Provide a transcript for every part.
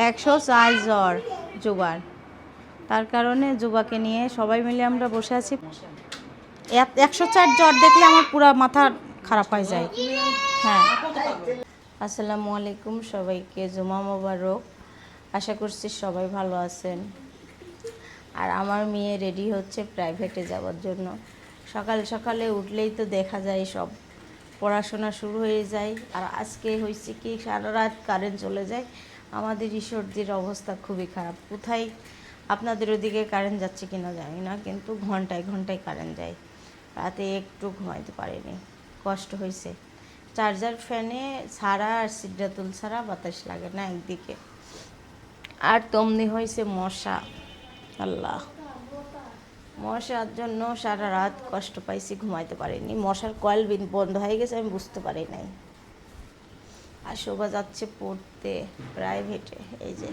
104 জ্বর জুবার। তার কারণে জুবাকে নিয়ে সবাই মিলে আমরা বসে আছি। 104 জ্বর দেখলে আমার পুরো মাথা খারাপ হয়ে যায়। হ্যাঁ, আসসালামু আলাইকুম সবাইকে, জুমা মোবারক। আশা করছি সবাই ভালো আছেন। আর আমার মেয়ে রেডি হচ্ছে প্রাইভেটে যাওয়ার জন্য। সকাল সকালে উঠলেই তো দেখা যায় সব পড়াশোনা শুরু হয়ে যায়। আর আজকে হয়েছে কি, সারা রাত কারেন্ট চলে যায়। আমাদের ঈশ্বরদীর অবস্থা খুবই খারাপ। কোথায় আপনাদের ওদিকে কারেন্ট যাচ্ছে কিনা জানি না, কিন্তু ঘন্টায় ঘন্টায় কারেন্ট যায়। রাতে একটু ঘুমাইতে পারিনি, কষ্ট হয়েছে। চার্জার ফ্যানে ছাড়া আর সিদ্রাতুল ছাড়া বাতাস লাগে না একদিকে। আর তমনি হয়েছে মশা, আল্লাহ, মশার জন্য সারা রাত কষ্ট পাইছি, ঘুমাইতে পারিনি। মশার কয়েল বন্ধ হয়ে গেছে, আমি বুঝতে পারি নাই। আর শোভা যাচ্ছে পড়তে প্রাইভেটে, এই যে।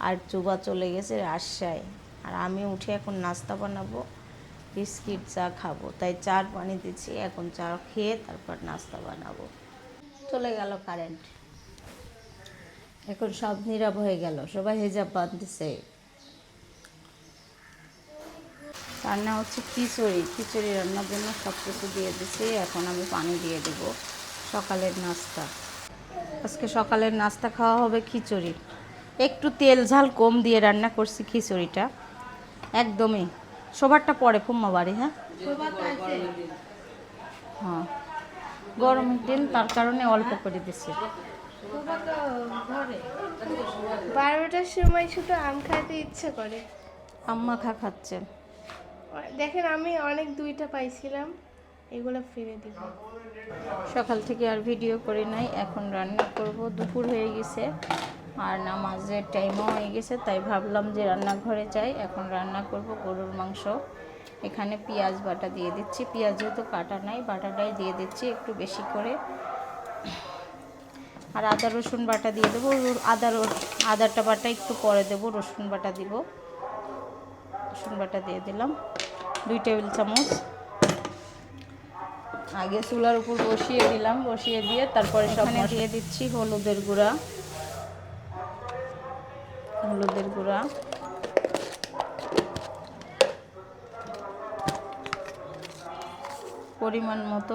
আর চুবা চলে গেছে রাজশাহী। আর আমি উঠে এখন নাস্তা বানাবো, বিস্কিট চা খাবো, তাই চার পানি দিচ্ছি। এখন চা খেয়ে তারপর নাস্তা বানাবো। চলে গেল কারেন্ট, এখন সব নীরব হয়ে গেল, সবাই হিজাব বাঁধতেছে। রান্না হচ্ছে খিচুড়ি রান্নার জন্য সব কিছু দিয়ে দিচ্ছি। এখন আমি পানি দিয়ে দেব। সকালের নাস্তা, আজকে সকালের নাস্তা খাওয়া হবে খিচুড়ি। একটু তেল ঝাল কম দিয়ে রান্না করছি খিচুড়িটা, একদমই। সবারটা পরে ফুম্মা বাড়ি। হ্যাঁ হ্যাঁ, গরমের দিন, তার কারণে অল্প করে দিচ্ছি। 12টার সময় শুধু আম খাইতে ইচ্ছে করে। আম্মা খাচ্ছেন। দেখেন, আমি অনেক 2টা পাইছিলাম, এগুলো ফিরে দিব। সকাল থেকে আর ভিডিও করি নাই, এখন রান্না করব। দুপুর হয়ে গেছে আর নামাজের টাইমও হয়ে গেছে, তাই ভাবলাম যে রান্নাঘরে যাই। এখন রান্না করব গরুর মাংস। এখানে পেঁয়াজ বাটা দিয়ে দিচ্ছি, পেঁয়াজ যেহেতু কাটা নাই বাটাটাই দিয়ে দিচ্ছি একটু বেশি করে। আর আদা রসুন বাটা দিয়ে দেবো। আদাটা বাটা একটু পরে দেবো, রসুন বাটা দিব। রসুন বাটা দিয়ে দিলাম 2 টেবিল চামচ। আগে চুলার উপর বসিয়ে দিলাম, বসিয়ে দিয়ে তারপরে সব দিয়ে দিচ্ছি হলুদের গুঁড়া, পরিমাণ মতো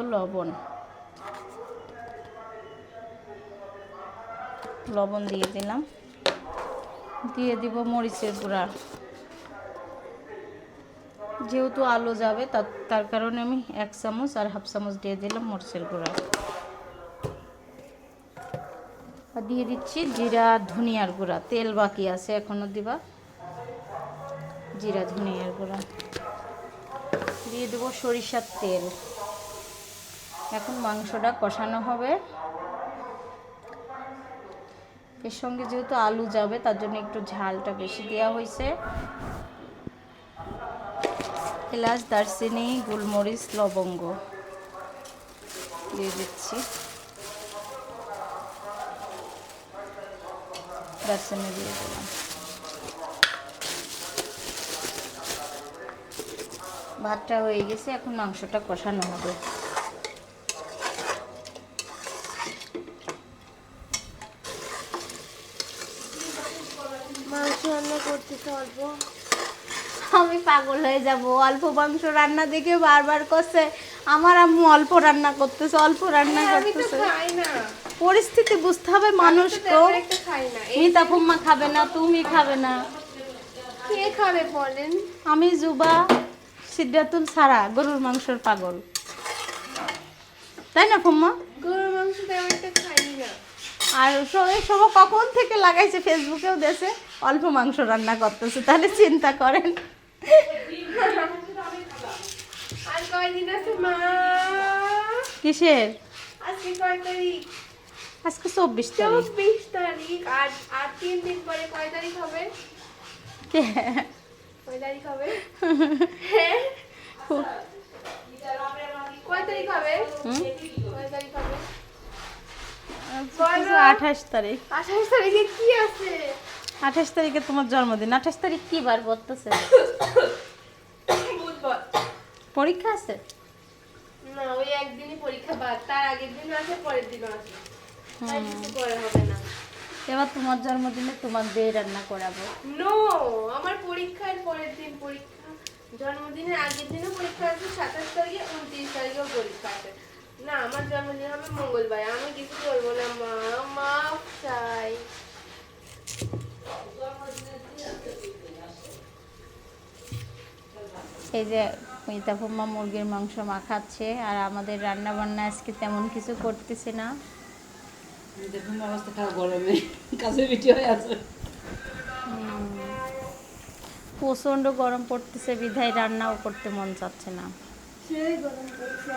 লবণ দিয়ে দিলাম। দিয়ে দিব মরিচের গুঁড়া, যেহেতু আলু যাবে তার কারণে আমি 1 চামচ আর হাফ চামচ দিয়ে দিলাম মরিচের গুঁড়া। আর দিয়ে দিচ্ছি জিরা ধনিয়ার গুঁড়া, তেল বাকি আছে এখনো দিবা। জিরা ধনিয়ার গুঁড়া দিয়ে দেবো, সরিষার তেল। এখন মাংসটা কষানো হবে। এর সঙ্গে যেহেতু আলু যাবে তার জন্য একটু ঝালটা বেশি দেওয়া হয়েছে। এলাচ, দারচিনি, গোলমরিচ, লবঙ্গ দিয়ে দিচ্ছি। দারচিনি দিয়ে দিলাম। ভাতটা হয়ে গেছে, এখন মাংসটা কষানো হবে। মাংস রান্না করতেছে অল্প। আমি পাগল হয়ে যাব, অল্প মাংস রান্না দেখে বারবার করছে আমার আম্মু অল্প রান্না করতেছে, অল্প রান্না করতেছে। পরিস্থিতি বুঝতে হবে মানুষকেও। মিতা ফুম্মা খাবে না, তুমি খাবে না, কে খাবে বলেন? আমি, জুবা, সিদ্ধাতুল ছাড়া গরুর মাংসের পাগল, তাই না ফুম্মা? গরুর মাংস তেমন একটা খাই না। আর সব কখন থেকে লাগাইছে, ফেসবুকেও দেশে অল্প মাংস রান্না করতেছে, তাহলে চিন্তা করেন। আর কয়দিন আছে মা? কিসের? আজকে কয় তারিখ? আজকে 24 তারিখ। 24 তারিখ। আর 3 দিন পরে কয় তারিখ হবে? কয় তারিখ হবে? হ্যাঁ, কয় তারিখ হবে? কয় তারিখ হবে? 28 তারিখ। 28 তারিখে কি আছে? 28 তারিখে তোমার জন্মদিন। 28 তারিখ কি বার বলতেছে? বুধবার। পরীক্ষা আছে না, ওই একদিনই পরীক্ষা, বাদ তার আগের দিন আছে, পরের দিন আছে, তাই কিছু করা হবে না। এবার তোমার জন্মদিনে তোমার দিয়ে রান্না করাবো। নো, আমার পরীক্ষার পরের দিন পরীক্ষা, জন্মদিনের আগের দিনও পরীক্ষা আছে, 27 তারিখে 29 তারিখেও পরীক্ষা আছে। না, আমার জন্মদিন হবে মঙ্গলবার, আমি কিছু বলবো না মা, মাফ চাই। এই যে মিতা ফুম্মা মুরগির মাংস মাখাচ্ছে, আর আমাদের রান্না বান্না আজকে তেমন কিছু করতেছে না। দেখুন অবস্থা খারাপ, গরমে কাছে পিঠে হয়ে আছে। প্রচণ্ড গরম পড়তেছে, বিধায় রান্নাও করতে মন চাচ্ছে না। সেই গরম পড়ছে।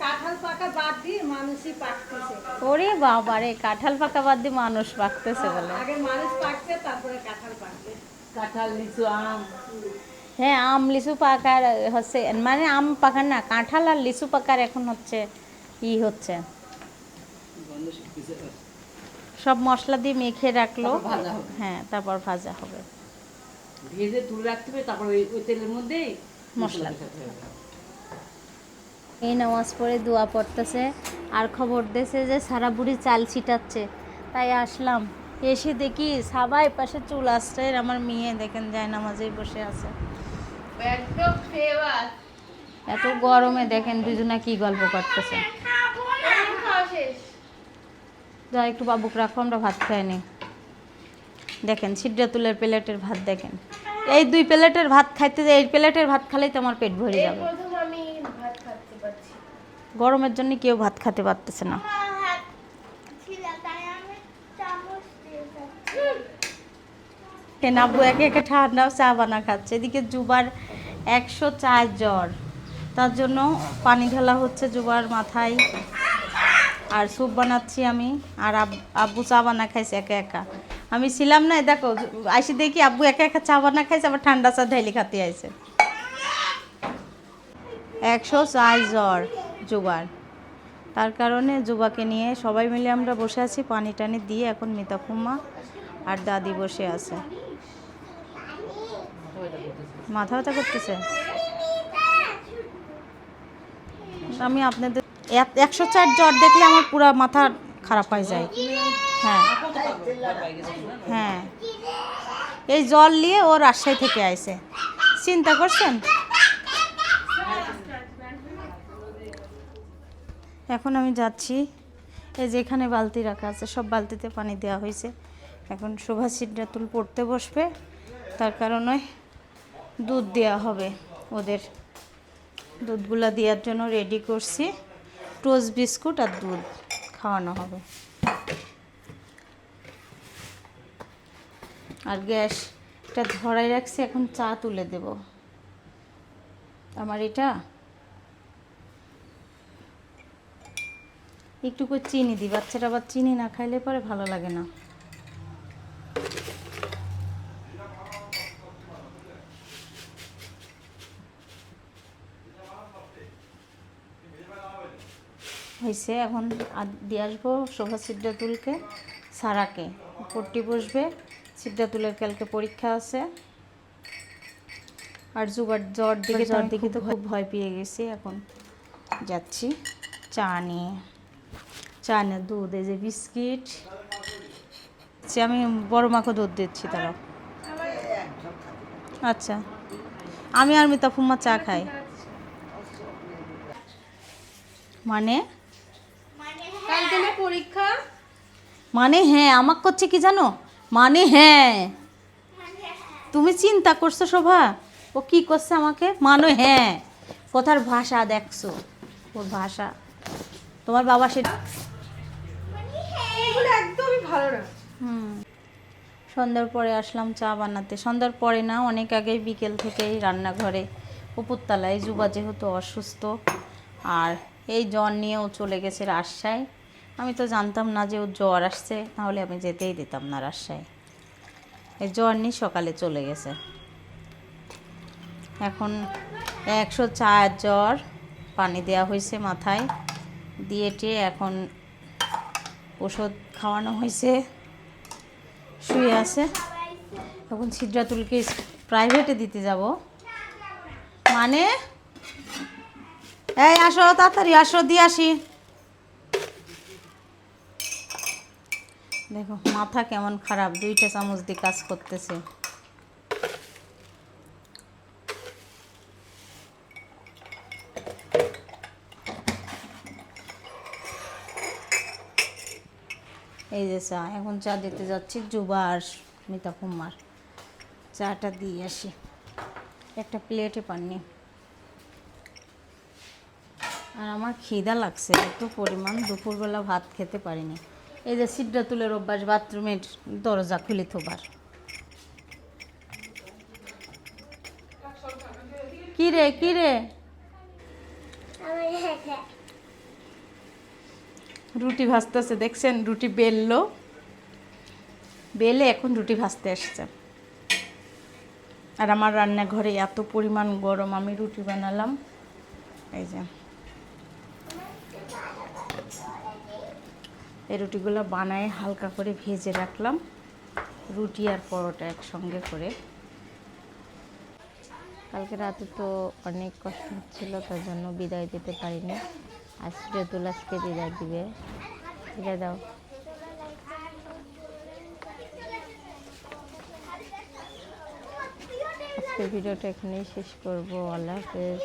কাঁঠাল পাকা বাদ দিয়ে মানুষই পাকতেছে। ওরে বাবা রে, কাঁঠাল পাকা বাদ দিয়ে মানুষ পাকতেছে বলে? আগে মানুষ পাকবে, তারপরে কাঁঠাল পাকবে। কাঁঠাল, লিচু, আম। হ্যাঁ, আম লিচু পাকার হচ্ছে, মানে আম পাকার না, কাঁঠাল আর লিচু পাকার এখন হচ্ছে হচ্ছে গন্ধ শিখতেছে। সব মশলা দিয়ে মেখে রাখলো। তারপর ভাজা হবে। হ্যাঁ, তারপর ভাজা হবে। ভেজে তুলে রাখতে হবে, তারপর ওই তেলের মধ্যেই মশলা দিতে হবে। এই নামাজ পড়ে দোয়া পড়তেছে, আর খবর দিয়েছে যে সারা বুড়ি চাল ছিটাচ্ছে। তাই আসলাম, এসে দেখি সবাই পাশে চুল আসছে। আমার মেয়ে দেখেন যায় নামাজেই বসে আছে। একদম ফেভার। এত গরমে দেখেন দুজনা কি গল্প করতেছে। খাওয়া শেষ। যা একটু বাবুক রাখো, আমরা ভাত খাই নি। দেখেন সিদ্ধাতুলের প্লেটের ভাত দেখেন, এই 2 প্লেটের ভাত খাইতে, এই প্লেটের ভাত খালেই তো আমার পেট ভরে এই যাবে। প্রথম আমি ভাত খাতে পারছি। গরমের জন্য কেউ ভাত খেতে পারতেছে না। কেন আব্বু একে একে ঠান্ডাও চা বানা খাচ্ছে। এদিকে জুবার 104 জ্বর, তার জন্য পানি ঢালা হচ্ছে জুবার মাথায়, আর স্যুপ বানাচ্ছি আমি। আর আব্বু চা বানা খাইছে একা একা। আমি ছিলাম না, দেখো আইসি দেখি আব্বু একা একা চা বানা খাইছে, আবার ঠান্ডা চা ঢাইলি খাতে আইছে। 104 জ্বর জুবার, তার কারণে জুবাকে নিয়ে সবাই মিলে আমরা বসে আছি। পানি টানি দিয়ে এখন মিতা ফুম্মা আর দাদি বসে আছে। মাথা ব্যথা করতেছে। আমি আপনাদের 104 জ্বর দেখলে আমার পুরো মাথা খারাপ হয়ে যায়। হ্যাঁ হ্যাঁ, এই জল নিয়ে ও রাজশাহী থেকে আইছে, চিন্তা করছেন? এখন আমি যাচ্ছি, এই যেখানে বালতি রাখা আছে সব বালতিতে পানি দেওয়া হয়েছে। এখন শোভা সিদ্ধাতুল পড়তে বসবে, তার কারণে দুধ দেওয়া হবে ওদের। দুধগুলা দেওয়ার জন্য রেডি করছি, টোস্ট বিস্কুট আর দুধ খাওয়ানো হবে। আর গ্যাসটা ধরাই রাখছি, এখন চা তুলে দেব। আমার এটা একটু করে চিনি দিই, বাচ্চাটা আবার চিনি না খাইলে পরে ভালো লাগে না। হয়েছে, এখন দিয়ে আসবো শোভা সিদ্ধাতুলকে, সারাকে পড়তে বসবে। সিদ্ধাতুলের কালকে পরীক্ষা আছে। আর জুবার জ্বর দিকে তো খুব ভয় পেয়ে গেছি। এখন যাচ্ছি চা নিয়ে, চা নিয়ে দুধ, এই যে বিস্কিট, আমি বড় মাকে দুধ দিচ্ছি। তারা আচ্ছা, আমি আর মিতা ফুম্মা চা খাই। মানে কালকে না পরীক্ষা? মানে হ্যাঁ, আমাকে করছে কি জানো, মানে হ্যাঁ। তুমি চিন্তা করছো শোভা, ও কি করছে আমাকে, মানে হ্যাঁ। কথার ভাষা দেখছো, ওর ভাষা। তোমার বাবা সেটা এগুলো একদমই ভালো না। সন্ধ্যার পরে আসলাম চা বানাতে। সন্ধ্যার পরে না, অনেক আগে বিকেল থেকেই রান্নাঘরে উপরতলায়। জুবা যেহেতু অসুস্থ, আর এই জ্বর নিয়েও চলে গেছে রাজশাহী। আমি তো জানতাম না যে ওর জ্বর আসছে, তাহলে আমি যেতেই দিতাম না রাজশাহী। এই জ্বর নিয়ে সকালে চলে গেছে। এখন 104 জ্বর, পানি দেওয়া হয়েছে মাথায় দিয়ে টিয়ে, এখন ওষুধ খাওয়ানো হয়েছে, শুয়ে আছে। এখন সিদ্ধাতুলকে প্রাইভেটে দিতে যাব। মানে এই আসো, তাড়াতাড়ি আসো, দিয়ে আসি। দেখো মাথা কেমন খারাপ, 2টা চামচ দিয়ে কাজ করতেছে। এই যে চা, এখন চা দিতে যাচ্ছি জুবা আর মিতা কুমার। চাটা দিয়ে আসি, একটা প্লেটে পাননি। আর আমার খিদা লাগছে এত পরিমাণ, দুপুরবেলা ভাত খেতে পারিনি। এই যে সিদ্ধাতুলের অভ্যাস বাথরুমের দরজা খুলে থোবার। কি রে কি রে, রুটি ভাজতেছে দেখছেন, রুটি বেললো, বেলে এখন রুটি ভাজতে আসছে। আর আমার রান্নাঘরে এত পরিমাণ গরম, আমি রুটি বানালাম। এই যে এই রুটিগুলো বানায় হালকা করে ভেজে রাখলাম, রুটি আর পরোটা একসঙ্গে করে। কালকে রাতে তো অনেক কষ্ট হচ্ছিল, তার জন্য বিদায় দিতে পারিনি। আজ সিদ্ধাতুল আজকে বিদায় দিবে। বিদায় দাও। আজকের ভিডিওটা এখানেই শেষ করবো। আল্লাহ হাফেজ।